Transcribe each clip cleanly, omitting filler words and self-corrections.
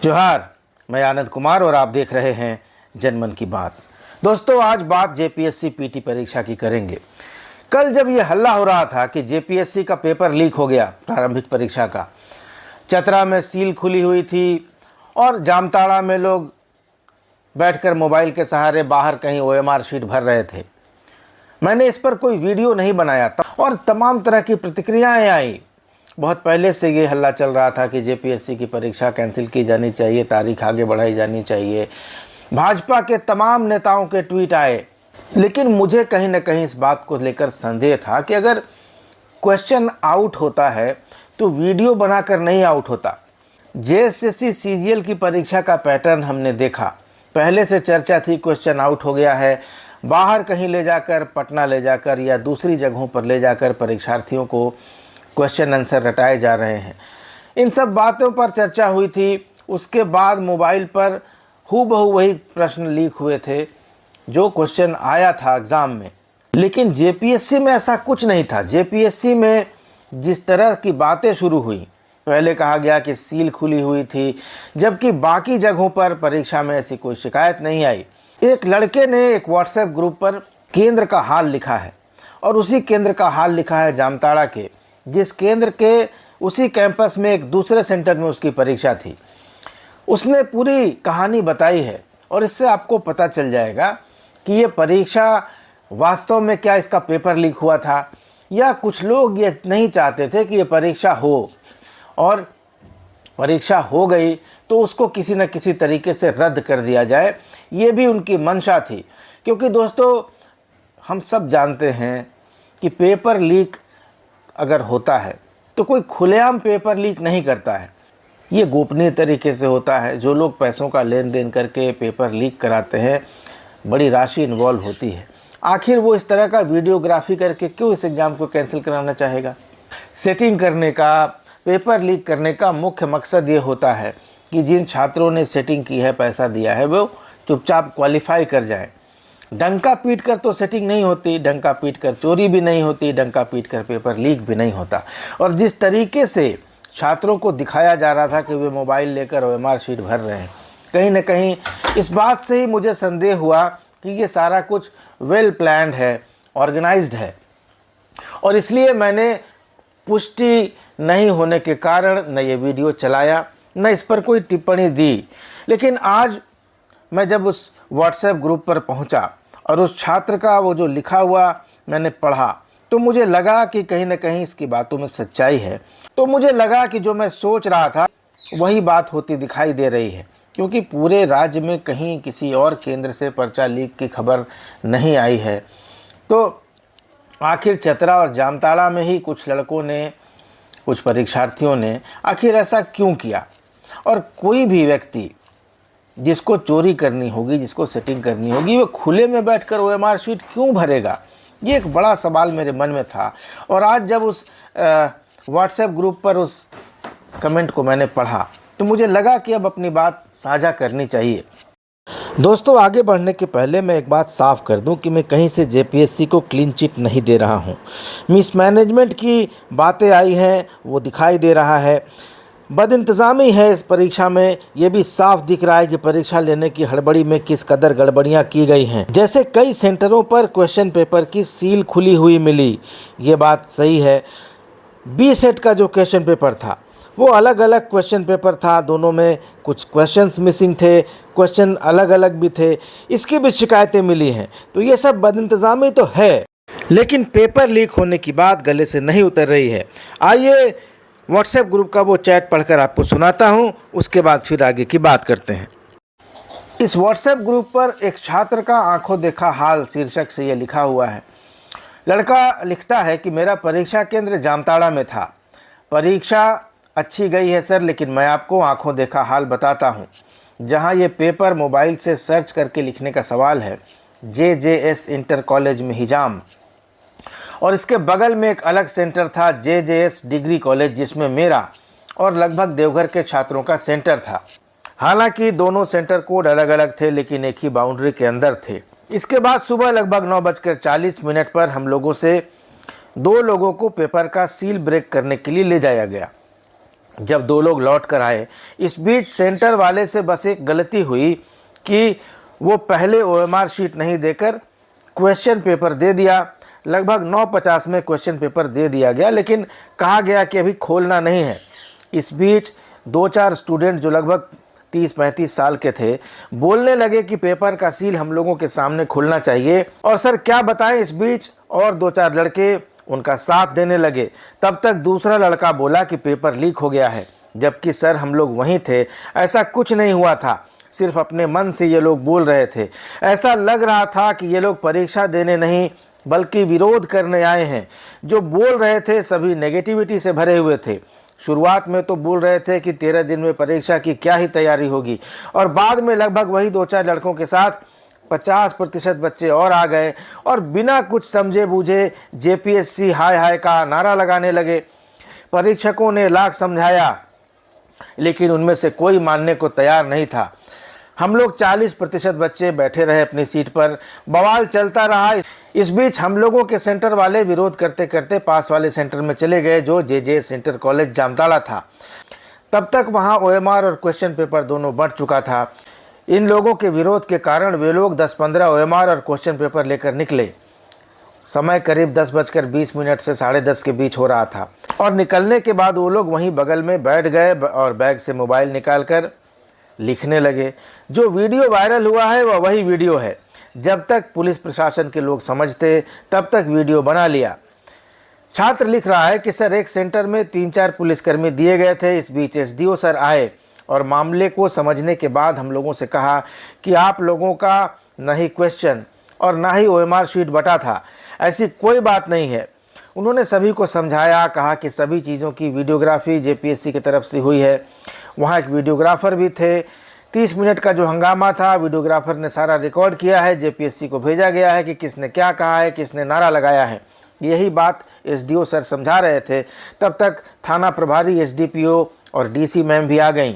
जोहार, मैं आनंद कुमार और आप देख रहे हैं जनमन की बात। दोस्तों, आज बात जेपीएससी पीटी परीक्षा की करेंगे। कल जब ये हल्ला हो रहा था कि जेपीएससी का पेपर लीक हो गया, प्रारंभिक परीक्षा का, चतरा में सील खुली हुई थी और जामताड़ा में लोग बैठकर मोबाइल के सहारे बाहर कहीं ओएमआर शीट भर रहे थे। मैंने इस पर कोई वीडियो नहीं बनाया था और तमाम तरह की प्रतिक्रियाएं आई। बहुत पहले से ये हल्ला चल रहा था कि जेपीएससी की परीक्षा कैंसिल की जानी चाहिए, तारीख आगे बढ़ाई जानी चाहिए। भाजपा के तमाम नेताओं के ट्वीट आए, लेकिन मुझे कहीं ना कहीं इस बात को लेकर संदेह था कि अगर क्वेश्चन आउट होता है तो वीडियो बनाकर नहीं आउट होता। जेएसएससी सीजीएल की परीक्षा का पैटर्न हमने देखा। पहले से चर्चा थी क्वेश्चन आउट हो गया है, बाहर कहीं ले जाकर, पटना ले जाकर या दूसरी जगहों पर ले जाकर परीक्षार्थियों को क्वेश्चन आंसर रटाए जा रहे हैं। इन सब बातों पर चर्चा हुई थी। उसके बाद मोबाइल पर हूबहू वही प्रश्न लीक हुए थे जो क्वेश्चन आया था एग्ज़ाम में। लेकिन जेपीएससी में ऐसा कुछ नहीं था। जेपीएससी में जिस तरह की बातें शुरू हुई, पहले कहा गया कि सील खुली हुई थी, जबकि बाकी जगहों पर परीक्षा में ऐसी कोई शिकायत नहीं आई। एक लड़के ने एक व्हाट्सएप ग्रुप पर केंद्र का हाल लिखा है और उसी केंद्र का हाल लिखा है जामताड़ा के, जिस केंद्र के उसी कैंपस में एक दूसरे सेंटर में उसकी परीक्षा थी। उसने पूरी कहानी बताई है और इससे आपको पता चल जाएगा कि ये परीक्षा वास्तव में क्या इसका पेपर लीक हुआ था या कुछ लोग ये नहीं चाहते थे कि ये परीक्षा हो, और परीक्षा हो गई तो उसको किसी न किसी तरीके से रद्द कर दिया जाए। ये भी उनकी मंशा थी, क्योंकि दोस्तों हम सब जानते हैं कि पेपर लीक अगर होता है तो कोई खुलेआम पेपर लीक नहीं करता है। ये गोपनीय तरीके से होता है। जो लोग पैसों का लेन देन करके पेपर लीक कराते हैं, बड़ी राशि इन्वॉल्व होती है। आखिर वो इस तरह का वीडियोग्राफी करके क्यों इस एग्ज़ाम को कैंसिल कराना चाहेगा? सेटिंग करने का, पेपर लीक करने का मुख्य मकसद ये होता है कि जिन छात्रों ने सेटिंग की है, पैसा दिया है, वो चुपचाप क्वालिफाई कर जाएं। डंका पीट कर तो सेटिंग नहीं होती, डंका पीट कर चोरी भी नहीं होती, डंका पीट कर पेपर लीक भी नहीं होता। और जिस तरीके से छात्रों को दिखाया जा रहा था कि वे मोबाइल लेकर ओएमआर शीट भर रहे हैं, कहीं ना कहीं इस बात से ही मुझे संदेह हुआ कि ये सारा कुछ वेल प्लान्ड है, ऑर्गेनाइज्ड है। और इसलिए मैंने पुष्टि नहीं होने के कारण न ये वीडियो चलाया, न इस पर कोई टिप्पणी दी। लेकिन आज मैं जब उस व्हाट्सएप ग्रुप पर पहुंचा और उस छात्र का वो जो लिखा हुआ मैंने पढ़ा, तो मुझे लगा कि कहीं ना कहीं इसकी बातों में सच्चाई है। तो मुझे लगा कि जो मैं सोच रहा था वही बात होती दिखाई दे रही है, क्योंकि पूरे राज्य में कहीं किसी और केंद्र से पर्चा लीक की खबर नहीं आई है। तो आखिर चतरा और जामताड़ा में ही कुछ लड़कों ने, कुछ परीक्षार्थियों ने आखिर ऐसा क्यों किया? और कोई भी व्यक्ति जिसको चोरी करनी होगी, जिसको सेटिंग करनी होगी, वो खुले में बैठकर ओएमआर शीट क्यों भरेगा? ये एक बड़ा सवाल मेरे मन में था। और आज जब उस व्हाट्सएप ग्रुप पर उस कमेंट को मैंने पढ़ा तो मुझे लगा कि अब अपनी बात साझा करनी चाहिए। दोस्तों, आगे बढ़ने के पहले मैं एक बात साफ कर दूं कि मैं कहीं से जेपीएससी को क्लीन चिट नहीं दे रहा हूं। मिसमैनेजमेंट की बातें आई हैं, वो दिखाई दे रहा है। बदइंतज़ामी है इस परीक्षा में, ये भी साफ दिख रहा है कि परीक्षा लेने की हड़बड़ी में किस कदर गड़बड़ियां की गई हैं। जैसे कई सेंटरों पर क्वेश्चन पेपर की सील खुली हुई मिली, ये बात सही है। बी सेट का जो क्वेश्चन पेपर था वो अलग अलग क्वेश्चन पेपर था, दोनों में कुछ क्वेश्चंस मिसिंग थे, क्वेश्चन अलग अलग भी थे, इसकी भी शिकायतें मिली हैं। तो ये सब बदइंतज़ामी तो है, लेकिन पेपर लीक होने की बात गले से नहीं उतर रही है। आइए व्हाट्सएप ग्रुप का वो चैट पढ़कर आपको सुनाता हूँ, उसके बाद फिर आगे की बात करते हैं। इस व्हाट्सएप ग्रुप पर एक छात्र का आंखों देखा हाल शीर्षक से ये लिखा हुआ है। लड़का लिखता है कि मेरा परीक्षा केंद्र जामताड़ा में था। परीक्षा अच्छी गई है सर, लेकिन मैं आपको आंखों देखा हाल बताता हूँ। जहाँ ये पेपर मोबाइल से सर्च करके लिखने का सवाल है, जेजेएस इंटर कॉलेज में हिजाम, और इसके बगल में एक अलग सेंटर था जेजेएस डिग्री कॉलेज, जिसमें मेरा और लगभग देवघर के छात्रों का सेंटर था। हालांकि दोनों सेंटर कोड अलग अलग थे, लेकिन एक ही बाउंड्री के अंदर थे। इसके बाद सुबह लगभग 9:40 पर हम लोगों से 2 लोगों को पेपर का सील ब्रेक करने के लिए ले जाया गया। जब 2 लोग लौट कर आए, इस बीच सेंटर वाले से बस एक गलती हुई कि वो पहले ओएमआर शीट नहीं देकर क्वेश्चन पेपर दे दिया। लगभग 9:50 में क्वेश्चन पेपर दे दिया गया, लेकिन कहा गया कि अभी खोलना नहीं है। इस बीच 2-4 स्टूडेंट जो लगभग 30-35 साल के थे बोलने लगे कि पेपर का सील हम लोगों के सामने खुलना चाहिए। और सर क्या बताएं, इस बीच और 2-4 लड़के उनका साथ देने लगे। तब तक दूसरा लड़का बोला कि पेपर लीक हो गया है, जबकि सर हम लोग वहीं थे, ऐसा कुछ नहीं हुआ था, सिर्फ अपने मन से ये लोग बोल रहे थे। ऐसा लग रहा था कि ये लोग परीक्षा देने नहीं बल्कि विरोध करने आए हैं। जो बोल रहे थे सभी नेगेटिविटी से भरे हुए थे। शुरुआत में तो बोल रहे थे कि 13 दिन में परीक्षा की क्या ही तैयारी होगी, और बाद में लगभग वही 2-4 लड़कों के साथ 50% बच्चे और आ गए और बिना कुछ समझे बूझे जेपीएससी हाय हाय का नारा लगाने लगे। परीक्षकों ने लाख समझाया, लेकिन उनमें से कोई मानने को तैयार नहीं था। हम लोग 40% बच्चे बैठे रहे अपनी सीट पर, बवाल चलता रहा। इस बीच हम लोगों के सेंटर वाले विरोध करते करते पास वाले सेंटर में चले गए, जो जेजेएस इंटर कॉलेज जामताड़ा था। तब तक वहां ओएमआर और क्वेश्चन पेपर दोनों बढ़ चुका था। इन लोगों के विरोध के कारण वे लोग 10-15 ओएमआर और क्वेश्चन पेपर लेकर निकले। समय करीब 10:20 से 10:30 के बीच हो रहा था, और निकलने के बाद वो लोग वहीं बगल में बैठ गए और बैग से मोबाइल निकालकर लिखने लगे। जो वीडियो वायरल हुआ है वह वही वीडियो है। जब तक पुलिस प्रशासन के लोग समझते तब तक वीडियो बना लिया। छात्र लिख रहा है कि सर एक सेंटर में 3-4 पुलिसकर्मी दिए गए थे। इस बीच एसडीओ सर आए और मामले को समझने के बाद हम लोगों से कहा कि आप लोगों का न ही क्वेश्चन और ना ही ओएमआर शीट बटा था, ऐसी कोई बात नहीं है। उन्होंने सभी को समझाया, कहा कि सभी चीज़ों की वीडियोग्राफी जेपीएससी की तरफ से हुई है। वहाँ एक वीडियोग्राफर भी थे। 30 मिनट का जो हंगामा था वीडियोग्राफर ने सारा रिकॉर्ड किया है, जेपीएससी को भेजा गया है कि किसने क्या कहा है, किसने नारा लगाया है। यही बात एसडीओ सर समझा रहे थे। तब तक थाना प्रभारी, एसडीपीओ और डीसी मैम भी आ गईं।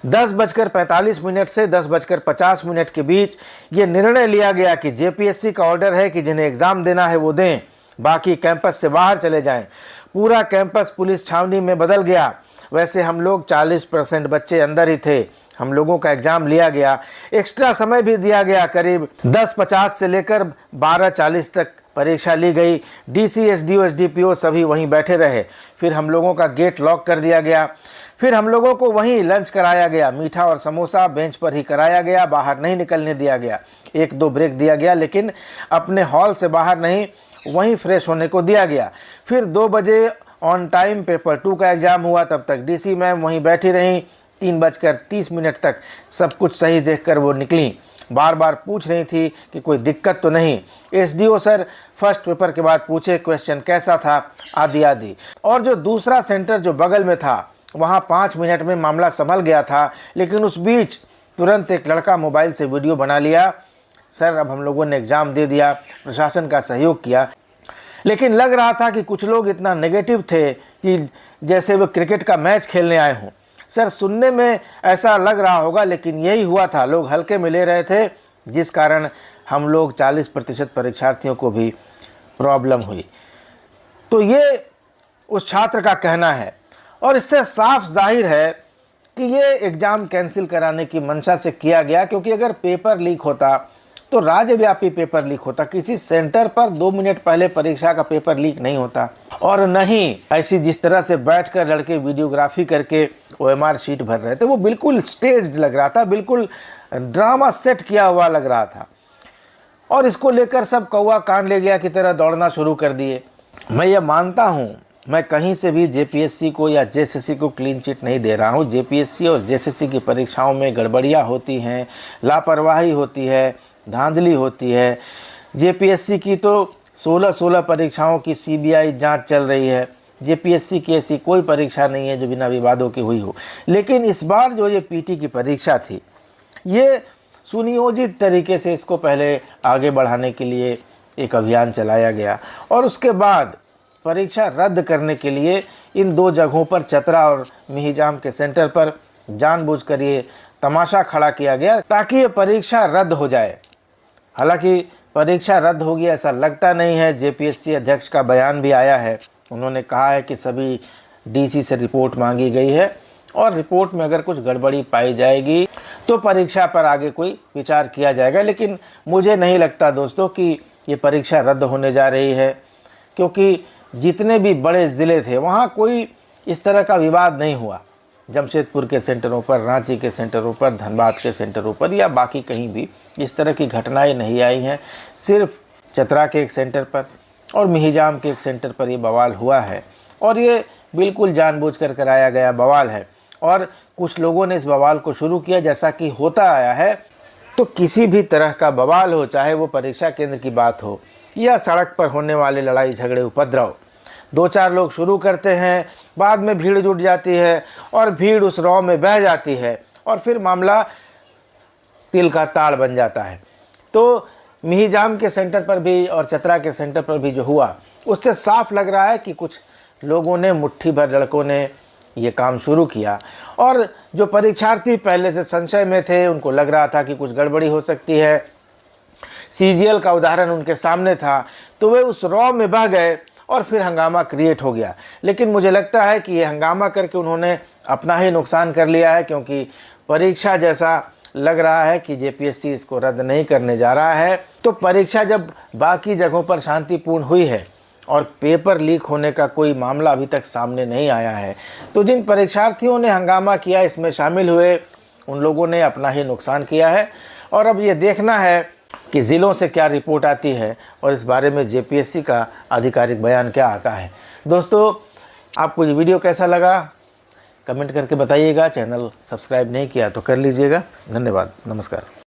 10:45 से 10:50 के बीच ये निर्णय लिया गया कि जेपीएससी का ऑर्डर है कि जिन्हें एग्ज़ाम देना है वो दें, बाकी कैंपस से बाहर चले जाएं। पूरा कैंपस पुलिस छावनी में बदल गया। वैसे हम लोग 40% बच्चे अंदर ही थे। हम लोगों का एग्ज़ाम लिया गया, एक्स्ट्रा समय भी दिया गया। करीब 10:50 से लेकर 12:40 तक परीक्षा ली गई। डीसी, एसडीओ, एसडीपीओ सभी वहीं बैठे रहे। फिर हम लोगों का गेट लॉक कर दिया गया। फिर हम लोगों को वहीं लंच कराया गया। मीठा और समोसा बेंच पर ही कराया गया, बाहर नहीं निकलने दिया गया। 1-2 ब्रेक दिया गया, लेकिन अपने हॉल से बाहर नहीं, वहीं फ्रेश होने को दिया गया। फिर 2 बजे ऑन टाइम पेपर 2 का एग्ज़ाम हुआ। तब तक डीसी मैम वहीं बैठी रहीं। 3:30 तक सब कुछ सही देखकर वो निकली। बार बार पूछ रही थी कि कोई दिक्कत तो नहीं। एसडीओ सर फर्स्ट पेपर के बाद पूछे क्वेश्चन कैसा था, आदि आदि। और जो दूसरा सेंटर जो बगल में था वहाँ 5 मिनट में मामला संभल गया था, लेकिन उस बीच तुरंत एक लड़का मोबाइल से वीडियो बना लिया। सर अब हम लोगों ने एग्ज़ाम दे दिया, प्रशासन का सहयोग किया। लेकिन लग रहा था कि कुछ लोग इतना नेगेटिव थे कि जैसे वो क्रिकेट का मैच खेलने आए हों। सर सुनने में ऐसा लग रहा होगा, लेकिन यही हुआ था। लोग हल्के में ले रहे थे, जिस कारण हम लोग 40% परीक्षार्थियों को भी प्रॉब्लम हुई। तो ये उस छात्र का कहना है, और इससे साफ जाहिर है कि ये एग्ज़ाम कैंसिल कराने की मंशा से किया गया। क्योंकि अगर पेपर लीक होता तो राज्यव्यापी पेपर लीक होता, किसी सेंटर पर 2 मिनट पहले परीक्षा का पेपर लीक नहीं होता। और नहीं ऐसी जिस तरह से बैठकर लड़के वीडियोग्राफी करके ओएमआर शीट भर रहे थे, वो बिल्कुल स्टेज्ड लग रहा था, बिल्कुल ड्रामा सेट किया हुआ लग रहा था। और इसको लेकर सब कौवा कान ले गया की तरह दौड़ना शुरू कर दिए। मैं ये मानता हूँ, मैं कहीं से भी जेपीएससी को या जेएसएससी को क्लीन चिट नहीं दे रहा हूँ। जेपीएससी और जेएसएससी की परीक्षाओं में गड़बड़ियाँ होती हैं, लापरवाही होती है, धांधली होती है। जेपीएससी की तो 16 परीक्षाओं की सीबीआई जांच चल रही है। जेपीएससी की ऐसी कोई परीक्षा नहीं है जो बिना विवादों की हुई हो। लेकिन इस बार जो ये पीटी की परीक्षा थी, ये सुनियोजित तरीके से इसको पहले आगे बढ़ाने के लिए एक अभियान चलाया गया, और उसके बाद परीक्षा रद्द करने के लिए इन 2 जगहों पर, चतरा और मिहिजाम के सेंटर पर जानबूझकर ये तमाशा खड़ा किया गया ताकि ये परीक्षा रद्द हो जाए। हालांकि परीक्षा रद्द होगी ऐसा लगता नहीं है। जेपीएससी अध्यक्ष का बयान भी आया है। उन्होंने कहा है कि सभी डीसी से रिपोर्ट मांगी गई है और रिपोर्ट में अगर कुछ गड़बड़ी पाई जाएगी तो परीक्षा पर आगे कोई विचार किया जाएगा। लेकिन मुझे नहीं लगता दोस्तों कि ये परीक्षा रद्द होने जा रही है, क्योंकि जितने भी बड़े ज़िले थे वहाँ कोई इस तरह का विवाद नहीं हुआ। जमशेदपुर के सेंटरों पर, रांची के सेंटरों पर, धनबाद के सेंटरों पर या बाकी कहीं भी इस तरह की घटनाएं नहीं आई हैं। सिर्फ चतरा के एक सेंटर पर और मिहिजाम के एक सेंटर पर ये बवाल हुआ है और ये बिल्कुल जानबूझकर कराया गया बवाल है और कुछ लोगों ने इस बवाल को शुरू किया। जैसा कि होता आया है, तो किसी भी तरह का बवाल हो, चाहे वो परीक्षा केंद्र की बात हो या सड़क पर होने वाले लड़ाई झगड़े उपद्रव, 2-4 लोग शुरू करते हैं, बाद में भीड़ जुट जाती है और भीड़ उस रौ में बह जाती है और फिर मामला तिल का ताड़ बन जाता है। तो मिहिजाम के सेंटर पर भी और चतरा के सेंटर पर भी जो हुआ, उससे साफ लग रहा है कि कुछ लोगों ने, मुट्ठी भर लड़कों ने ये काम शुरू किया और जो परीक्षार्थी पहले से संशय में थे, उनको लग रहा था कि कुछ गड़बड़ी हो सकती है, सीजीएल का उदाहरण उनके सामने था, तो वे उस रौ में बह गए और फिर हंगामा क्रिएट हो गया। लेकिन मुझे लगता है कि ये हंगामा करके उन्होंने अपना ही नुकसान कर लिया है, क्योंकि परीक्षा जैसा लग रहा है कि जेपीएससी इसको रद्द नहीं करने जा रहा है। तो परीक्षा जब बाकी जगहों पर शांतिपूर्ण हुई है और पेपर लीक होने का कोई मामला अभी तक सामने नहीं आया है, तो जिन परीक्षार्थियों ने हंगामा किया, इसमें शामिल हुए, उन लोगों ने अपना ही नुकसान किया है। और अब ये देखना है कि ज़िलों से क्या रिपोर्ट आती है और इस बारे में जेपीएससी का आधिकारिक बयान क्या आता है। दोस्तों, आपको ये वीडियो कैसा लगा कमेंट करके बताइएगा। चैनल सब्सक्राइब नहीं किया तो कर लीजिएगा। धन्यवाद, नमस्कार।